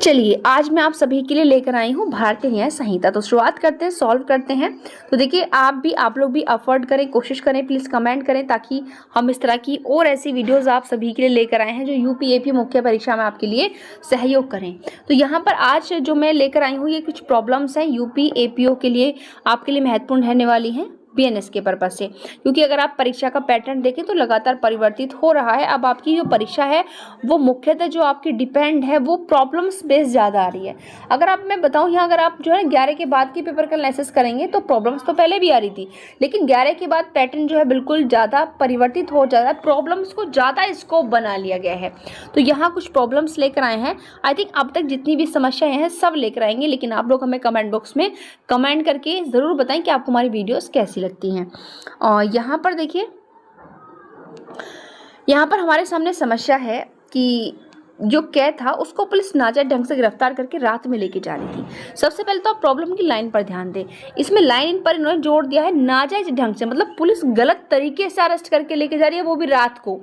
चलिए आज मैं आप सभी के लिए लेकर आई हूँ भारतीय न्याय संहिता। तो शुरुआत करते हैं, सॉल्व करते हैं। तो देखिए आप लोग भी अफोर्ड करें, कोशिश करें, प्लीज़ कमेंट करें ताकि हम इस तरह की और ऐसी वीडियोस आप सभी के लिए लेकर आए हैं जो यूपीएपी मुख्य परीक्षा में आपके लिए सहयोग करें। तो यहाँ पर आज जो मैं लेकर आई हूँ ये कुछ प्रॉब्लम्स हैं यूपीएपीओ के लिए, आपके लिए महत्वपूर्ण रहने वाली हैं बीएनएस के पर्पज से, क्योंकि अगर आप परीक्षा का पैटर्न देखें तो लगातार परिवर्तित हो रहा है। अब आपकी जो परीक्षा है वो मुख्यतः जो आपकी डिपेंड है वो प्रॉब्लम्स बेस्ड ज़्यादा आ रही है। अगर आप मैं बताऊं यहाँ अगर आप जो है 11 के बाद के पेपर का एनालिसिस करेंगे तो प्रॉब्लम्स तो पहले भी आ रही थी, लेकिन 11 के बाद पैटर्न जो है बिल्कुल ज़्यादा परिवर्तित हो जाता है, प्रॉब्लम्स को ज़्यादा स्कोप बना लिया गया है। तो यहाँ कुछ प्रॉब्लम्स लेकर आए हैं। आई थिंक अब तक जितनी भी समस्याएं हैं सब लेकर आएंगे, लेकिन आप लोग हमें कमेंट बॉक्स में कमेंट करके ज़रूर बताएं कि आपको हमारी वीडियोज़ कैसी लगती हैं। और यहाँ पर देखिए, यहाँ पर हमारे सामने समस्या है कि जो कैद था उसको पुलिस नाजायज ढंग से गिरफ्तार करके रात में लेके जा रही थी। सबसे पहले तो आप प्रॉब्लम की लाइन पर ध्यान दें। इसमें लाइन पर इन्होंने जोड़ दिया है नाजायज ढंग से, मतलब पुलिस गलत तरीके से अरेस्ट करके लेके जा रही है, वो भी रात को।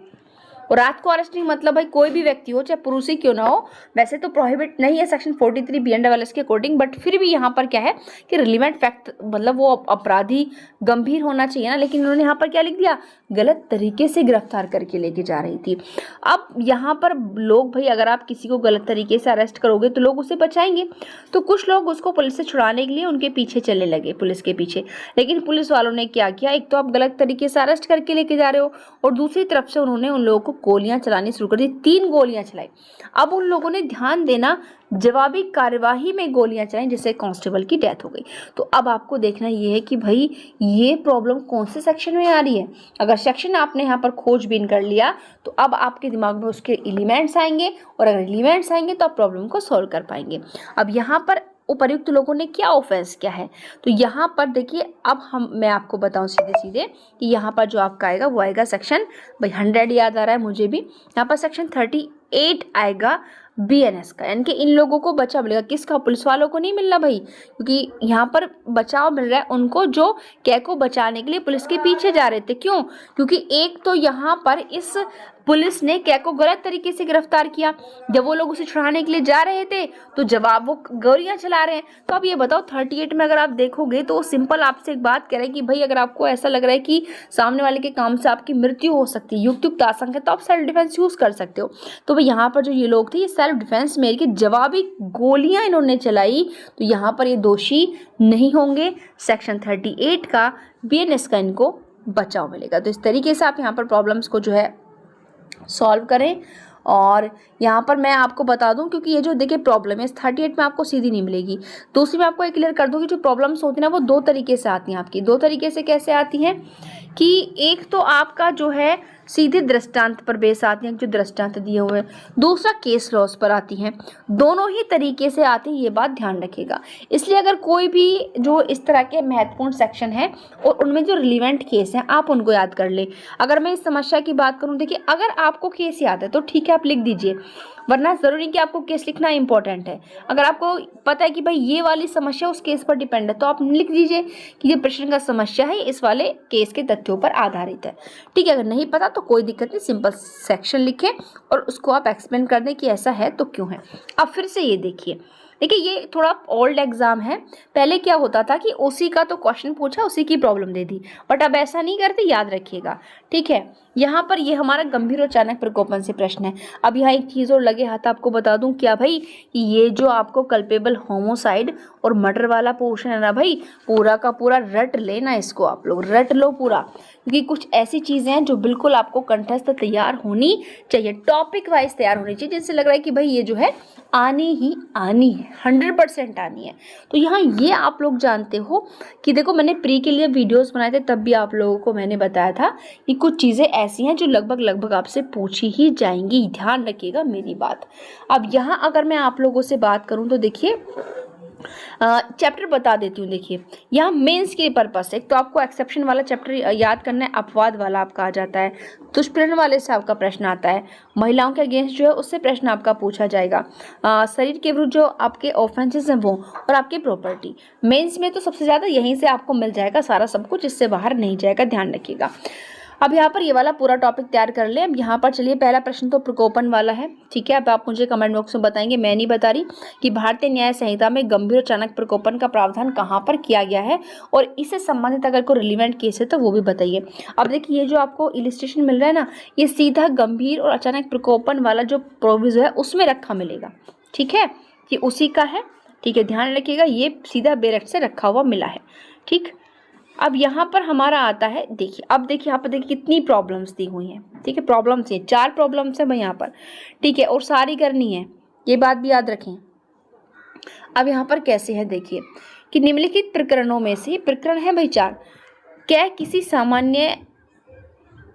और रात को अरेस्ट नहीं मतलब भाई कोई भी व्यक्ति हो, चाहे पुरुष ही क्यों ना हो, वैसे तो प्रोहिबिट नहीं है सेक्शन 43 BNWLS के अकॉर्डिंग, बट फिर भी यहाँ पर क्या है कि रिलेवेंट फैक्ट मतलब वो अपराधी गंभीर होना चाहिए ना, लेकिन उन्होंने यहाँ पर क्या लिख दिया, गलत तरीके से गिरफ्तार करके लेके जा रही थी। अब यहाँ पर लोग भाई अगर आप किसी को गलत तरीके से अरेस्ट करोगे तो लोग उसे बचाएंगे, तो कुछ लोग उसको पुलिस से छुड़ाने के लिए उनके पीछे चलने लगे, पुलिस के पीछे। लेकिन पुलिस वालों ने क्या किया, एक तो आप गलत तरीके से अरेस्ट करके लेके जा रहे हो और दूसरी तरफ से उन्होंने उन लोगों को गोलियां चलानी शुरू कर दी। 3 गोलियां चलाई। अब उन लोगों ने ध्यान देना जवाबी कार्यवाही में गोलियां चलाई जिससे कांस्टेबल की डेथ हो गई। तो अब आपको देखना ये है कि भाई ये प्रॉब्लम कौन से सेक्शन में आ रही है। अगर सेक्शन आपने यहाँ पर खोजबीन कर लिया तो अब आपके दिमाग में उसके एलिमेंट्स आएंगे, और अगर एलिमेंट्स आएंगे तो आप प्रॉब्लम को सॉल्व कर पाएंगे। अब यहाँ पर उपर्युक्त लोगों ने क्या ऑफेंस किया है, तो यहाँ पर देखिए अब मैं आपको बताऊं सीधे सीधे कि यहाँ पर जो आपका आएगा वो आएगा सेक्शन, भाई 100 याद आ रहा है मुझे भी, यहाँ पर सेक्शन 38 आएगा बीएनएस का, यानी कि इन लोगों को बचाव मिलेगा। किसका? पुलिस वालों को नहीं मिलना भाई, क्योंकि यहाँ पर बचाव मिल रहा है उनको जो कै को बचाने के लिए पुलिस के पीछे जा रहे थे। क्यों? क्योंकि एक तो यहाँ पर इस पुलिस ने कै को गलत तरीके से गिरफ्तार किया, जब वो लोग उसे छुड़ाने के लिए जा रहे थे तो जवाब वो गोलियां चला रहे हैं। तो अब ये बताओ 38 में अगर आप देखोगे तो सिंपल आपसे एक बात कह रहा है कि भाई अगर आपको ऐसा लग रहा है कि सामने वाले के काम से आपकी मृत्यु हो सकती है, युक्त आशंका, तो आप सेल्फ डिफेंस यूज कर सकते हो। तो भाई यहाँ पर जो ये लोग थे ये सेल्फ डिफेंस में कि जवाबी गोलियां इन्होंने चलाई, तो यहाँ पर ये दोषी नहीं होंगे। सेक्शन 38 का बीएनएस का इनको बचाव मिलेगा। तो इस तरीके से आप यहाँ पर प्रॉब्लम्स को जो है सॉल्व करें। और यहाँ पर मैं आपको बता दूं, क्योंकि ये जो देखिए प्रॉब्लम है 38 में आपको सीधी नहीं मिलेगी। दूसरी मैं आपको एक क्लियर कर दूं कि जो प्रॉब्लम्स होती है ना वो 2 तरीके से आती हैं आपकी। 2 तरीके से कैसे आती हैं कि एक तो आपका जो है सीधे दृष्टांत पर बेस आती हैं, जो दृष्टांत दिए हुए हैं, दूसरा केस लॉस पर आती हैं। दोनों ही तरीके से आती हैं, ये बात ध्यान रखिएगा। इसलिए अगर कोई भी जो इस तरह के महत्वपूर्ण सेक्शन है और उनमें जो रिलेवेंट केस हैं आप उनको याद कर ले। अगर मैं इस समस्या की बात करूं, देखिए अगर आपको केस याद है तो ठीक है आप लिख दीजिए, वरना ज़रूरी कि आपको केस लिखना इंपॉर्टेंट है। अगर आपको पता है कि भाई ये वाली समस्या उस केस पर डिपेंड है तो आप लिख दीजिए कि ये प्रश्न का समस्या है इस वाले केस के तथ्यों पर आधारित है। ठीक है, अगर नहीं पता तो कोई दिक्कत नहीं, सिंपल सेक्शन लिखें और उसको आप एक्सप्लेन कर दें कि ऐसा है तो क्यों है। अब फिर से ये देखिए ये थोड़ा ओल्ड एग्जाम है। पहले क्या होता था कि उसी का तो क्वेश्चन पूछा, उसी की प्रॉब्लम दे दी, बट अब ऐसा नहीं करते, याद रखिएगा। ठीक है, यहाँ पर ये हमारा गंभीर और अचानक प्रकोपन से प्रश्न है। अब यहाँ एक चीज़ और लगे हाथ आपको बता दूं क्या भाई, कि ये जो आपको कल्पेबल होमोसाइड और मर्डर वाला पोर्शन है ना भाई, पूरा का पूरा रट लेना, इसको आप लोग रट लो पूरा, क्योंकि कुछ ऐसी चीज़ें हैं जो बिल्कुल आपको कंठस्थ तैयार होनी चाहिए, टॉपिक वाइज तैयार होनी चाहिए, जिनसे लग रहा है कि भाई ये जो है आनी ही आनी है, 100% आनी है। तो यहाँ ये आप लोग जानते हो कि देखो मैंने प्री के लिए वीडियोस बनाए थे, तब भी आप लोगों को मैंने बताया था कि कुछ चीज़ें ऐसी हैं जो लगभग आपसे पूछी ही जाएंगी, ध्यान रखिएगा मेरी बात। अब यहाँ अगर मैं आप लोगों से बात करूँ तो देखिए चैप्टर बता देती हूँ। देखिए यहाँ मेंस के पर्पस से एक तो आपको एक्सेप्शन वाला चैप्टर याद करना है, अपवाद वाला आपका आ जाता है, दुष्प्रेरण वाले से आपका प्रश्न आता है, महिलाओं के अगेंस्ट जो है उससे प्रश्न आपका पूछा जाएगा, शरीर के विरुद्ध जो आपके ऑफेंसेस हैं वो, और आपकी प्रॉपर्टी। मेंस में तो सबसे ज़्यादा यहीं से आपको मिल जाएगा सारा सब कुछ, इससे बाहर नहीं जाएगा, ध्यान रखिएगा। अब यहाँ पर ये वाला पूरा टॉपिक तैयार कर ले। अब यहाँ पर चलिए, पहला प्रश्न तो प्रकोपन वाला है, ठीक है। अब आप मुझे कमेंट बॉक्स में बताएंगे, मैं नहीं बता रही, कि भारतीय न्याय संहिता में गंभीर और अचानक प्रकोपन का प्रावधान कहाँ पर किया गया है, और इससे संबंधित अगर कोई रिलेवेंट केस है तो वो भी बताइए। अब देखिए, ये जो आपको इलिस्ट्रेशन मिल रहा है ना, ये सीधा गंभीर और अचानक प्रकोपन वाला जो प्रोविजन है उसमें रखा मिलेगा, ठीक है, ये उसी का है, ठीक है, ध्यान रखिएगा, ये सीधा बेरेक्ट से रखा हुआ मिला है, ठीक। अब यहाँ पर हमारा आता है, देखिए, अब देखिए यहाँ पर देखिए कितनी प्रॉब्लम्स दी हुई हैं, ठीक है, प्रॉब्लम्स ये 4 प्रॉब्लम्स है भाई यहाँ पर, ठीक है, और सारी करनी है, ये बात भी याद रखें। अब यहाँ पर कैसे है, देखिए कि निम्नलिखित प्रकरणों में से, प्रकरण है भाई 4, क्या किसी सामान्य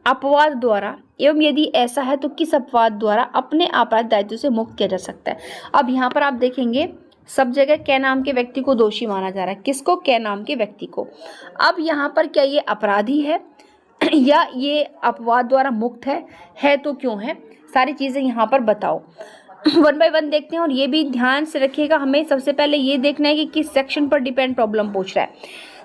अपवाद द्वारा एवं यदि ऐसा है तो किस अपवाद द्वारा अपने आपराधिक दायित्व से मुक्त किया जा सकता है। अब यहाँ पर आप देखेंगे सब जगह कै नाम के व्यक्ति को दोषी माना जा रहा है, किसको, कै नाम के व्यक्ति को। अब यहाँ पर क्या ये अपराधी है या ये अपवाद द्वारा मुक्त है तो क्यों है, सारी चीज़ें यहाँ पर बताओ। 1 बाय 1 देखते हैं, और ये भी ध्यान से रखिएगा, हमें सबसे पहले ये देखना है कि किस सेक्शन पर डिपेंड प्रॉब्लम पूछ रहा है।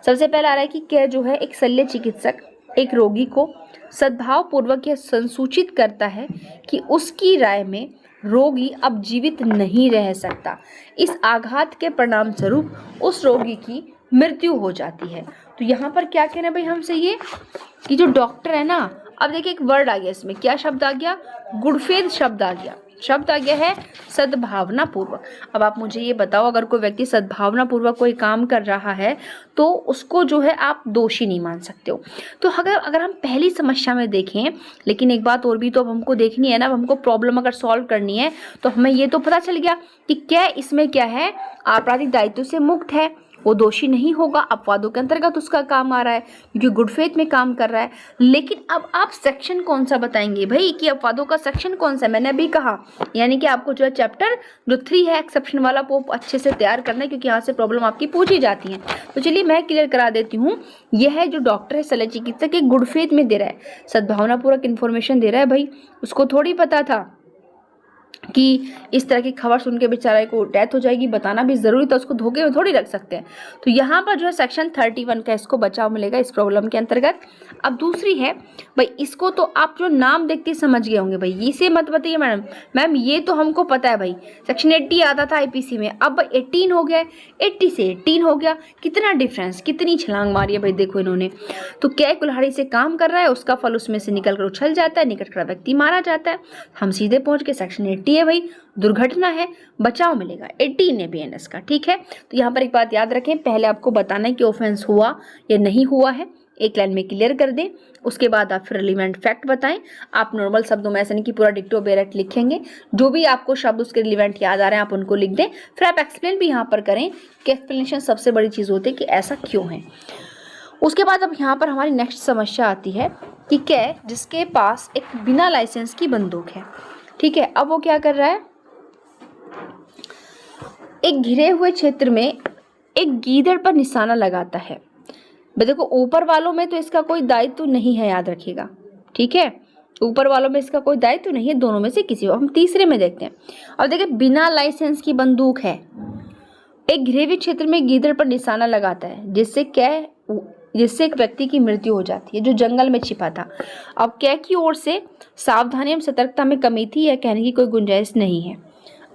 सबसे पहले आ रहा है कि क्या जो है एक शल्य चिकित्सक एक रोगी को सद्भाव पूर्वक यह संसूचित करता है कि उसकी राय में रोगी अब जीवित नहीं रह सकता, इस आघात के परिणाम स्वरूप उस रोगी की मृत्यु हो जाती है। तो यहाँ पर क्या कहना है भाई हमसे, ये कि जो डॉक्टर है ना, अब देखिए एक वर्ड आ गया इसमें, क्या शब्द आ गया, गुणफेद शब्द आ गया, शब्द आ गया है सद्भावना पूर्वक। अब आप मुझे ये बताओ, अगर कोई व्यक्ति सद्भावना पूर्वक कोई काम कर रहा है तो उसको जो है आप दोषी नहीं मान सकते हो। तो अगर हम पहली समस्या में देखें, लेकिन एक बात और भी तो अब हमको देखनी है ना, अब हमको प्रॉब्लम अगर सॉल्व करनी है तो हमें ये तो पता चल गया कि क्या इसमें क्या है, आपराधिक दायित्व से मुक्त है, वो दोषी नहीं होगा, अपवादों के अंतर्गत उसका काम आ रहा है क्योंकि गुड फेथ में काम कर रहा है। लेकिन अब आप सेक्शन कौन सा बताएंगे भाई, कि अपवादों का सेक्शन कौन सा है, मैंने अभी कहा, यानी कि आपको जो है चैप्टर जो 3 है एक्सेप्शन वाला वो अच्छे से तैयार करना है, क्योंकि यहाँ से प्रॉब्लम आपकी पूछी जाती है। तो चलिए मैं क्लियर करा देती हूँ, यह है जो डॉक्टर है शल्य चिकित्सक एक गुड फेथ में दे रहा है, सद्भावनापूर्वक इन्फॉर्मेशन दे रहा है। भाई उसको थोड़ी पता था कि इस तरह की खबर सुन के बेचारे को डेथ हो जाएगी, बताना भी जरूरी था, उसको धोखे में थोड़ी रख सकते हैं। तो यहाँ पर जो है सेक्शन 31 का इसको बचाव मिलेगा इस प्रॉब्लम के अंतर्गत। अब दूसरी है भाई, इसको तो आप जो नाम देखते समझ गए होंगे भाई, इसे मत बताइए मैम ये तो हमको पता है भाई, सेक्शन 80 आता था आईपीसी में, अब 18 हो गया, 80 से 18 हो गया, कितना डिफरेंस, कितनी छलांग मारी है भाई, देखो इन्होंने। तो क्या कुल्हाड़ी से काम कर रहा है, उसका फल उसमें से निकल कर उछल जाता है, निकट खड़ा व्यक्ति मारा जाता है, हम सीधे पहुंच के सेक्शन 80 है भाई, दुर्घटना है, बचाव मिलेगा, 18 है बीएनएस का, ठीक है। तो यहाँ पर एक बात याद रखें, पहले आपको बताना है कि ऑफेंस हुआ या नहीं हुआ है, एक लाइन में क्लियर कर दें, उसके बाद आप फिर रिलेवेंट फैक्ट बताएं। आप नॉर्मल शब्दों में, ऐसा नहीं कि पूरा डिक्टो बेरेक्ट लिखेंगे, जो भी आपको शब्द उसके रिलेवेंट याद आ रहे हैं आप उनको लिख दें, फिर आप एक्सप्लेन भी यहाँ पर करें कि एक्सप्लेनेशन सबसे बड़ी चीज़ होती है कि ऐसा क्यों है। उसके बाद अब यहाँ पर हमारी नेक्स्ट समस्या आती है कि क्या जिसके पास एक बिना लाइसेंस की बंदूक है, ठीक है, अब वो क्या कर रहा है, एक घिरे हुए क्षेत्र में एक गीदड़ पर निशाना लगाता है। देखो ऊपर वालों में तो इसका कोई दायित्व नहीं है, याद रखिएगा, ठीक है, ऊपर वालों में इसका कोई दायित्व नहीं है, दोनों में से किसी को। हम तीसरे में देखते हैं। और देखिए बिना लाइसेंस की बंदूक है, एक घिरे हुए क्षेत्र में गीदड़ पर निशाना लगाता है, जिससे एक व्यक्ति की मृत्यु हो जाती है जो जंगल में छिपा था। अब क्या की ओर से सावधानी एवं सतर्कता में कमी थी, यह कहने की कोई गुंजाइश नहीं है।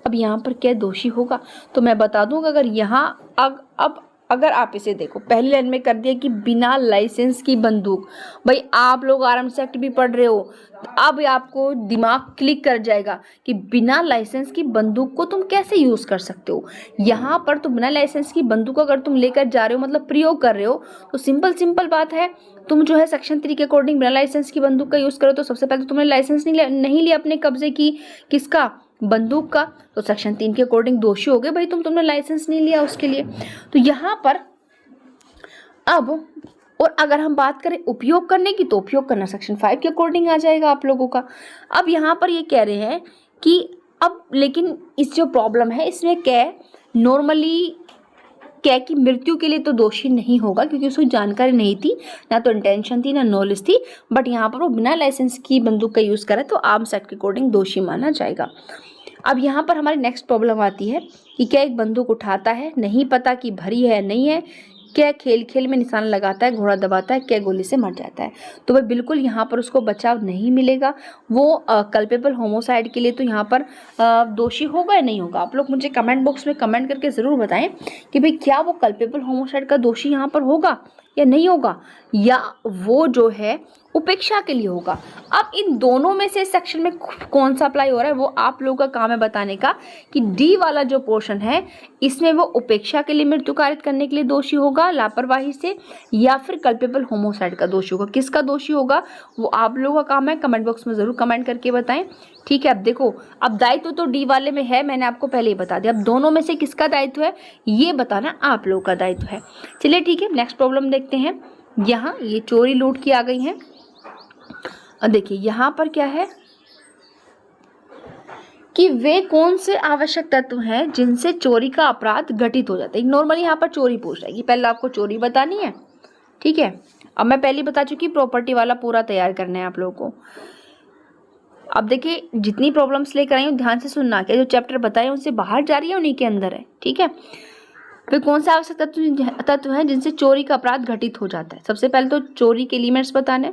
अब यहाँ पर क्या दोषी होगा, तो मैं बता दूंगा, अगर यहाँ अब अगर आप इसे देखो, पहली लाइन में कर दिया कि बिना लाइसेंस की बंदूक, भाई आप लोग आर्म्स एक्ट भी पढ़ रहे हो, तो अब आपको दिमाग क्लिक कर जाएगा कि बिना लाइसेंस की बंदूक को तुम कैसे यूज़ कर सकते हो। यहाँ पर तो बिना लाइसेंस की बंदूक अगर तुम लेकर जा रहे हो, मतलब प्रयोग कर रहे हो, तो सिंपल बात है, तुम जो है सेक्शन 3 के अकॉर्डिंग बिना लाइसेंस की बंदूक का यूज़ करो, तो सबसे पहले तो तुमने लाइसेंस नहीं लिया अपने कब्जे की, किसका, बंदूक का, तो सेक्शन 3 के अकॉर्डिंग दोषी हो गए भाई, तुमने लाइसेंस नहीं लिया उसके लिए। तो यहाँ पर अब, और अगर हम बात करें उपयोग करने की, तो उपयोग करना सेक्शन 5 के अकॉर्डिंग आ जाएगा आप लोगों का। अब यहाँ पर ये कह रहे हैं कि अब लेकिन इस जो प्रॉब्लम है इसमें क्या नॉर्मली क्या की मृत्यु के लिए तो दोषी नहीं होगा, क्योंकि उसको जानकारी नहीं थी, ना तो इंटेंशन थी, ना नॉलेज थी, बट यहाँ पर वो बिना लाइसेंस की बंदूक का यूज़ करे तो आर्म्स एक्ट के अकॉर्डिंग दोषी माना जाएगा। अब यहाँ पर हमारी नेक्स्ट प्रॉब्लम आती है कि क्या एक बंदूक उठाता है, नहीं पता कि भरी है नहीं है, क्या खेल खेल में निशाना लगाता है, घोड़ा दबाता है, क्या गोली से मर जाता है। तो भाई बिल्कुल यहाँ पर उसको बचाव नहीं मिलेगा। वो कल्पेबल होमोसाइड के लिए तो यहाँ पर दोषी होगा या नहीं होगा। आप लोग मुझे कमेंट बॉक्स में कमेंट करके ज़रूर बताएं कि भाई क्या वो कल्पेबल होमोसाइड का दोषी यहाँ पर होगा या नहीं होगा, या वो जो है उपेक्षा के लिए होगा। अब इन दोनों में से सेक्शन में कौन सा अप्लाई हो रहा है वो आप लोगों का काम है बताने का कि डी वाला जो पोर्शन है इसमें वो उपेक्षा के लिए मृत्यु कारित करने के लिए दोषी होगा लापरवाही से, या फिर कल्पेबल होमोसाइड का दोषी होगा। किसका दोषी होगा वो आप लोगों का काम है, कमेंट बॉक्स में ज़रूर कमेंट करके बताएं। ठीक है, अब देखो, अब दायित्व तो डी वाले में है, मैंने आपको पहले ही बता दिया। अब दोनों में से किसका दायित्व है ये बताना आप लोगों का दायित्व है। चलिए ठीक है, नेक्स्ट प्रॉब्लम देखते हैं। यहाँ ये चोरी लूट की आ गई है। देखिए यहाँ पर क्या है कि वे कौन से आवश्यक तत्व हैं जिनसे चोरी का अपराध घटित हो जाता है। नॉर्मली यहाँ पर चोरी पूछ रहा है कि पहले आपको चोरी बतानी है। ठीक है, अब मैं पहले बता चुकी, प्रॉपर्टी वाला पूरा तैयार करना है आप लोगों को। अब देखिए जितनी प्रॉब्लम्स लेकर आई हूँ ध्यान से सुनना, क्या जो चैप्टर बताए उनसे बाहर जा रही है उन्हीं के अंदर है। ठीक है, फिर कौन से आवश्यक तत्व हैं जिनसे चोरी का अपराध घटित हो जाता है। सबसे पहले तो चोरी के एलिमेंट्स बताने।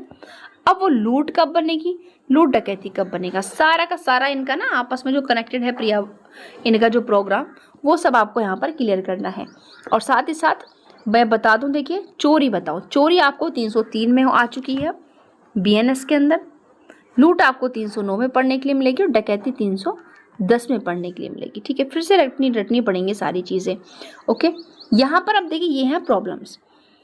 अब वो लूट कब बनेगी, लूट डकैती कब बनेगा, सारा का सारा इनका ना आपस में जो कनेक्टेड है प्रिया, इनका जो प्रोग्राम वो सब आपको यहाँ पर क्लियर करना है। और साथ ही साथ मैं बता दूं, देखिए चोरी बताओ, चोरी आपको 303 में आ चुकी है BNS के अंदर, लूट आपको 309 में पढ़ने के लिए मिलेगी और डकैती 310 में पढ़ने के लिए मिलेगी। ठीक है, फिर से रटनी पड़ेंगी सारी चीज़ें। ओके, यहाँ पर अब देखिए ये हैं प्रॉब्लम्स।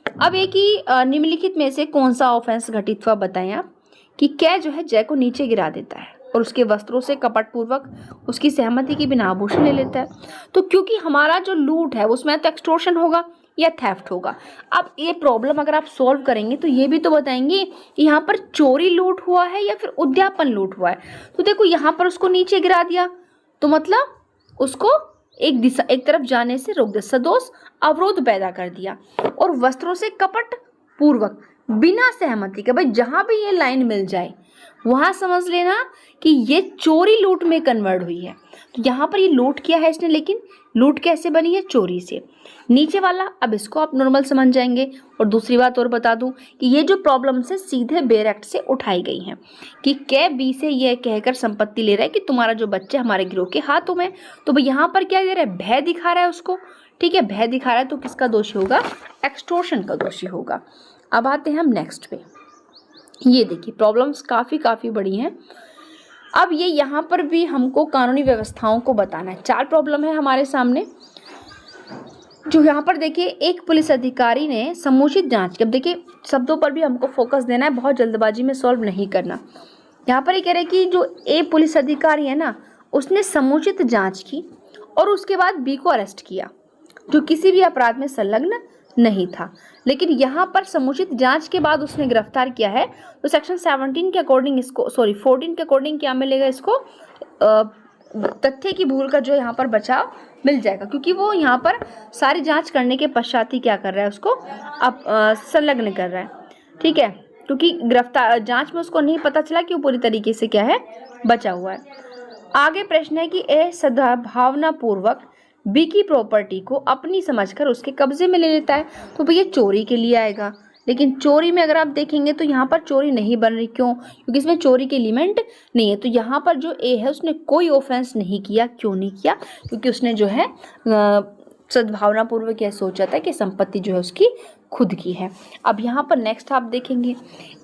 अब एक ही निम्नलिखित में से कौन सा ऑफेंस घटित हुआ बताएं आप कि क्या जो है जय को नीचे गिरा देता है और उसके वस्त्रों से कपटपूर्वक उसकी सहमति के बिना आभूषण ले लेता है। तो क्योंकि हमारा जो लूट है उसमें तो एक्सटॉर्शन होगा या थेफ्ट होगा। अब ये प्रॉब्लम अगर आप सॉल्व करेंगे तो ये भी तो बताएंगे कि यहाँ पर चोरी लूट हुआ है या फिर उद्यापन लूट हुआ है। तो देखो यहाँ पर उसको नीचे गिरा दिया तो मतलब उसको एक तरफ जाने से रोक दिया, सदोष अवरोध पैदा कर दिया। और वस्त्रों से कपट पूर्वक बिना सहमति के, भाई जहां भी ये लाइन मिल जाए वहां समझ लेना कि ये चोरी लूट में कन्वर्ट हुई है। तो यहाँ पर ये लूट किया है इसने, लेकिन लूट कैसे बनी है, चोरी से। नीचे वाला अब इसको आप नॉर्मल समझ जाएंगे। और दूसरी बात और बता दूं कि ये जो प्रॉब्लम से सीधे बेयर एक्ट से उठाई गई हैं कि कै बी से यह कहकर संपत्ति ले रहा है कि तुम्हारा जो बच्चा हमारे गिरोह के हाथों में। तो भाई यहाँ पर क्या दे रहा है, भय दिखा रहा है उसको। ठीक है, भय दिखा रहा है तो किसका दोषी होगा, एक्सटॉर्शन का दोषी होगा। अब आते हैं हम नेक्स्ट पे। ये देखिए प्रॉब्लम्स काफ़ी बड़ी हैं। अब ये यहाँ पर भी हमको कानूनी व्यवस्थाओं को बताना है। 4 प्रॉब्लम है हमारे सामने जो यहाँ पर देखिए, एक पुलिस अधिकारी ने समुचित जांच की। अब देखिए शब्दों पर भी हमको फोकस देना है, बहुत जल्दबाजी में सॉल्व नहीं करना। यहाँ पर ये कह रहे हैं कि जो ए पुलिस अधिकारी है ना उसने समुचित जांच की और उसके बाद बी को अरेस्ट किया जो किसी भी अपराध में संलग्न नहीं था, लेकिन यहाँ पर समुचित जांच के बाद उसने गिरफ्तार किया है। तो सेक्शन 17 के अकॉर्डिंग इसको 14 के अकॉर्डिंग क्या मिलेगा, इसको तथ्य की भूल का जो यहाँ पर बचाव मिल जाएगा, क्योंकि वो यहाँ पर सारी जांच करने के पश्चात ही क्या कर रहा है, उसको अब संलग्न कर रहा है। ठीक है, क्योंकि गिरफ्तार जांच में उसको नहीं पता चला कि वो पूरी तरीके से क्या है, बचा हुआ है। आगे प्रश्न है कि ए सद्भावना पूर्वक बी की प्रॉपर्टी को अपनी समझकर उसके कब्जे में ले लेता है। तो भैया चोरी के लिए आएगा, लेकिन चोरी में अगर आप देखेंगे तो यहाँ पर चोरी नहीं बन रही। क्यों, क्योंकि इसमें चोरी के एलिमेंट नहीं है। तो यहाँ पर जो ए है उसने कोई ऑफेंस नहीं किया। क्यों नहीं किया, क्योंकि उसने जो है सद्भावना पूर्वक यह सोचा था कि संपत्ति जो है उसकी खुद की है। अब यहाँ पर नेक्स्ट आप देखेंगे,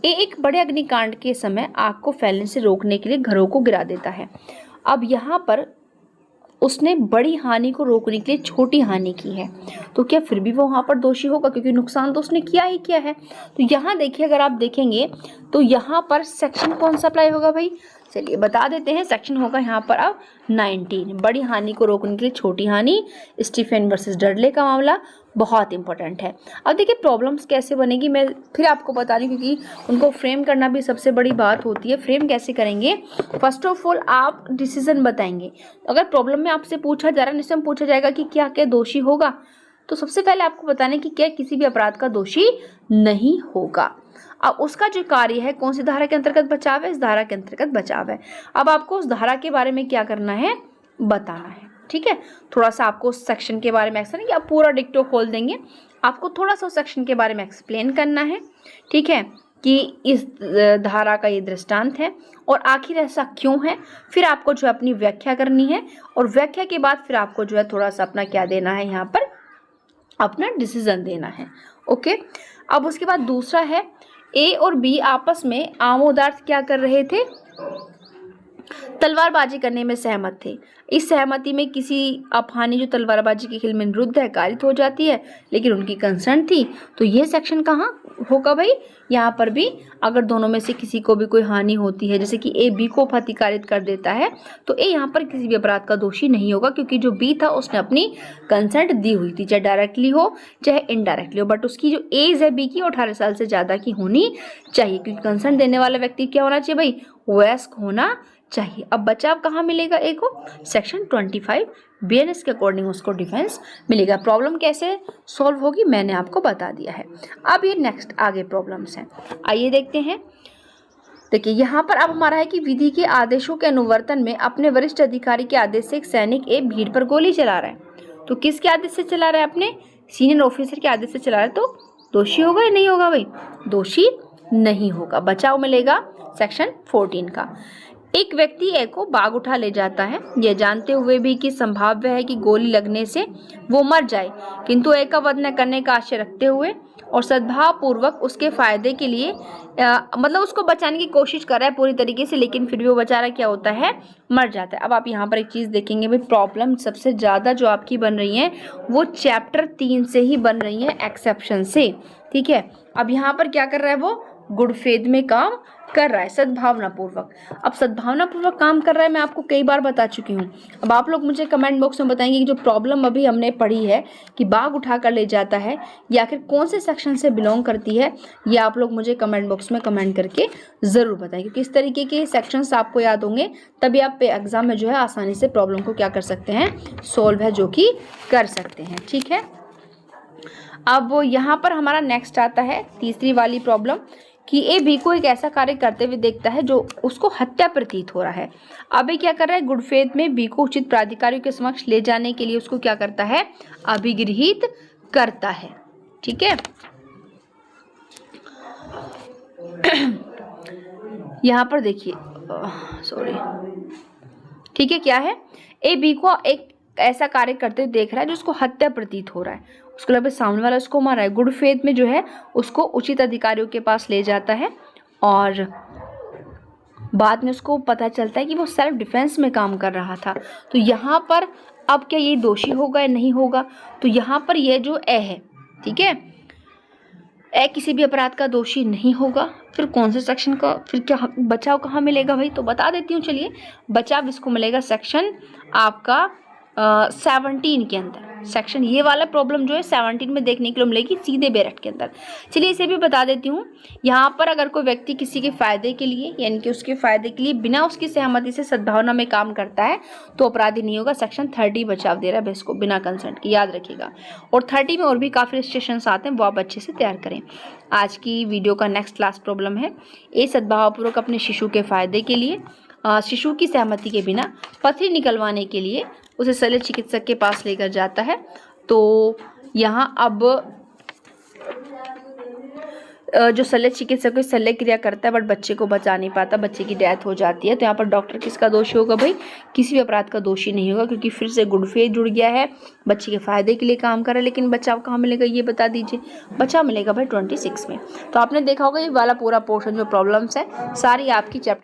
एक बड़े अग्निकांड के समय आग को फैलने से रोकने के लिए घरों को गिरा देता है। अब यहाँ पर उसने बड़ी हानि को रोकने के लिए छोटी हानि की है, तो क्या फिर भी वो वहाँ पर दोषी होगा, क्योंकि नुकसान तो उसने किया ही किया है। तो यहाँ देखिए, अगर आप देखेंगे तो यहाँ पर सेक्शन कौन सा अप्लाई होगा भाई, चलिए बता देते हैं। सेक्शन होगा यहाँ पर अब 19, बड़ी हानि को रोकने के लिए छोटी हानि, स्टीफेन वर्सेस डडले का मामला बहुत इंपॉर्टेंट है। अब देखिए प्रॉब्लम्स कैसे बनेगी मैं फिर आपको बता रही हूँ, क्योंकि उनको फ्रेम करना भी सबसे बड़ी बात होती है। फ्रेम कैसे करेंगे, फर्स्ट ऑफ ऑल आप डिसीजन बताएंगे। अगर प्रॉब्लम में आपसे पूछा जा रहा है, निश्चय पूछा जाएगा कि क्या क्या दोषी होगा, तो सबसे पहले आपको बताने कि क्या किसी भी अपराध का दोषी नहीं होगा। अब उसका जो कार्य है कौन सी धारा के अंतर्गत बचाव है, इस धारा के अंतर्गत बचाव है। अब आपको उस धारा के बारे में क्या करना है, बताना है। ठीक है, थोड़ा सा आपको उस सेक्शन के बारे में एक्सप्लेन, या पूरा डिक्टो खोल देंगे, आपको थोड़ा सा उस सेक्शन के बारे में एक्सप्लेन करना है, ठीक है, कि इस धारा का ये दृष्टांत है और आखिर ऐसा क्यों है। फिर आपको जो है अपनी व्याख्या करनी है, और व्याख्या के बाद फिर आपको जो है थोड़ा सा अपना क्या देना है, यहाँ पर अपना डिसीजन देना है। ओके, अब उसके बाद दूसरा है, ए और बी आपस में आमोदार्थ क्या कर रहे थे, तलवारबाजी करने में सहमत थे। इस सहमति में किसी अफहानी जो तलवारबाजी के खेल में निरुद्ध है कारित हो जाती है, लेकिन उनकी कंसर्न थी। तो ये सेक्शन कहाँ होगा भाई, यहाँ पर भी अगर दोनों में से किसी को भी कोई हानि होती है, जैसे कि ए बी को प्रतिकारित कर देता है, तो ए यहाँ पर किसी भी अपराध का दोषी नहीं होगा, क्योंकि जो बी था उसने अपनी कंसेंट दी हुई थी, चाहे डायरेक्टली हो चाहे इनडायरेक्टली हो, बट उसकी जो एज है बी की 18 साल से ज़्यादा की होनी चाहिए, क्योंकि कंसेंट देने वाला व्यक्ति क्या होना चाहिए भाई, वयस्क होना चाहिए। अब बचाव कहाँ मिलेगा ए को, सेक्शन 25 BNS के अकॉर्डिंग उसको डिफेंस मिलेगा। प्रॉब्लम कैसे सॉल्व होगी मैंने आपको बता दिया है। अब ये नेक्स्ट आगे प्रॉब्लम्स हैं, आइए देखते हैं। देखिए यहाँ पर अब हमारा है कि विधि के आदेशों के अनुवर्तन में अपने वरिष्ठ अधिकारी के आदेश से एक सैनिक एक भीड़ पर गोली चला रहा है। तो किसके आदेश से चला रहा है, अपने सीनियर ऑफिसर के आदेश से चला रहा है, तो दोषी होगा या नहीं होगा भाई, दोषी नहीं होगा। बचाव मिलेगा सेक्शन 14 का। एक व्यक्ति ए को बाग उठा ले जाता है, यह जानते हुए भी कि संभाव्य है कि गोली लगने से वो मर जाए, किंतु ए का वध न करने का आशय रखते हुए और सद्भाव पूर्वक उसके फायदे के लिए मतलब उसको बचाने की कोशिश कर रहा है पूरी तरीके से, लेकिन फिर भी वो बेचारा क्या होता है, मर जाता है। अब आप यहाँ पर एक चीज़ देखेंगे भाई, प्रॉब्लम सबसे ज़्यादा जो आपकी बन रही है वो चैप्टर 3 से ही बन रही है, एक्सेप्शन से, ठीक है। अब यहाँ पर क्या कर रहा है, वो गुड फेथ में काम कर रहा है, सद्भावना पूर्वक। अब सद्भावना पूर्वक काम कर रहा है, मैं आपको कई बार बता चुकी हूँ। अब आप लोग मुझे कमेंट बॉक्स में बताएंगे कि जो प्रॉब्लम अभी हमने पढ़ी है कि बाग उठा कर ले जाता है, या फिर कौन से सेक्शन से बिलोंग करती है, ये आप लोग मुझे कमेंट बॉक्स में कमेंट करके ज़रूर बताएं, क्योंकि इस तरीके के सेक्शंस आपको याद होंगे तभी आप एग्जाम में जो है आसानी से प्रॉब्लम को क्या कर सकते हैं, सोल्व है जो कि कर सकते हैं, ठीक है। अब यहाँ पर हमारा नेक्स्ट आता है तीसरी वाली प्रॉब्लम कि ए बी को एक ऐसा कार्य करते हुए देखता है जो उसको हत्या प्रतीत हो रहा है। अब ये क्या कर रहा है, गुड फेथ में बी को उचित प्राधिकारियों के समक्ष ले जाने के लिए उसको क्या करता है, अभिगृहित करता है, ठीक है। यहाँ पर देखिए, सॉरी, ठीक है, क्या है, ए बी को एक ऐसा कार्य करते हुए देख रहा है जो उसको हत्या प्रतीत हो रहा है, उसको लगे सामने वाला उसको मारा है। गुड फेथ में जो है उसको उचित अधिकारियों के पास ले जाता है, और बाद में उसको पता चलता है कि वो सेल्फ डिफेंस में काम कर रहा था। तो यहाँ पर अब क्या ये दोषी होगा या नहीं होगा, तो यहाँ पर ये जो ए है, ठीक है, ए किसी भी अपराध का दोषी नहीं होगा। फिर कौन से सेक्शन का, फिर क्या बचाव कहाँ मिलेगा भाई, तो बता देती हूँ, चलिए। बचाव इसको मिलेगा सेक्शन आपका 17 के अंदर। सेक्शन ये वाला प्रॉब्लम जो है 17 में देखने के लिए मिलेगी, सीधे बेरट के अंदर। चलिए इसे भी बता देती हूँ। यहाँ पर अगर कोई व्यक्ति किसी के फायदे के लिए, यानी कि उसके फायदे के लिए बिना उसकी सहमति से सद्भावना में काम करता है तो अपराधी नहीं होगा। सेक्शन 30 बचाव दे रहा है इसको, बिना कंसेंट के, याद रखिएगा। और 30 में और भी काफ़ी रिस्ट्रिक्शंस आते हैं, वो आप अच्छे से तैयार करें। आज की वीडियो का नेक्स्ट लास्ट प्रॉब्लम है, ए सद्भावपूर्वक अपने शिशु के फायदे के लिए शिशु की सहमति के बिना पथरी निकलवाने के लिए उसे शल्य चिकित्सक के पास लेकर जाता है। तो यहाँ अब जो शल्य चिकित्सक शल्य क्रिया करता है बट बच्चे को बचा नहीं पाता, बच्चे की डेथ हो जाती है। तो यहाँ पर डॉक्टर किसका दोषी होगा भाई, किसी भी अपराध का दोषी नहीं होगा, क्योंकि फिर से गुड फेथ जुड़ गया है, बच्चे के फायदे के लिए काम कर रहा है। लेकिन बचाव कहाँ मिलेगा ये बता दीजिए, बचाव मिलेगा भाई 26 में। तो आपने देखा होगा ये वाला पूरा पोर्शन जो प्रॉब्लम्स है सारी आपकी चैप्टर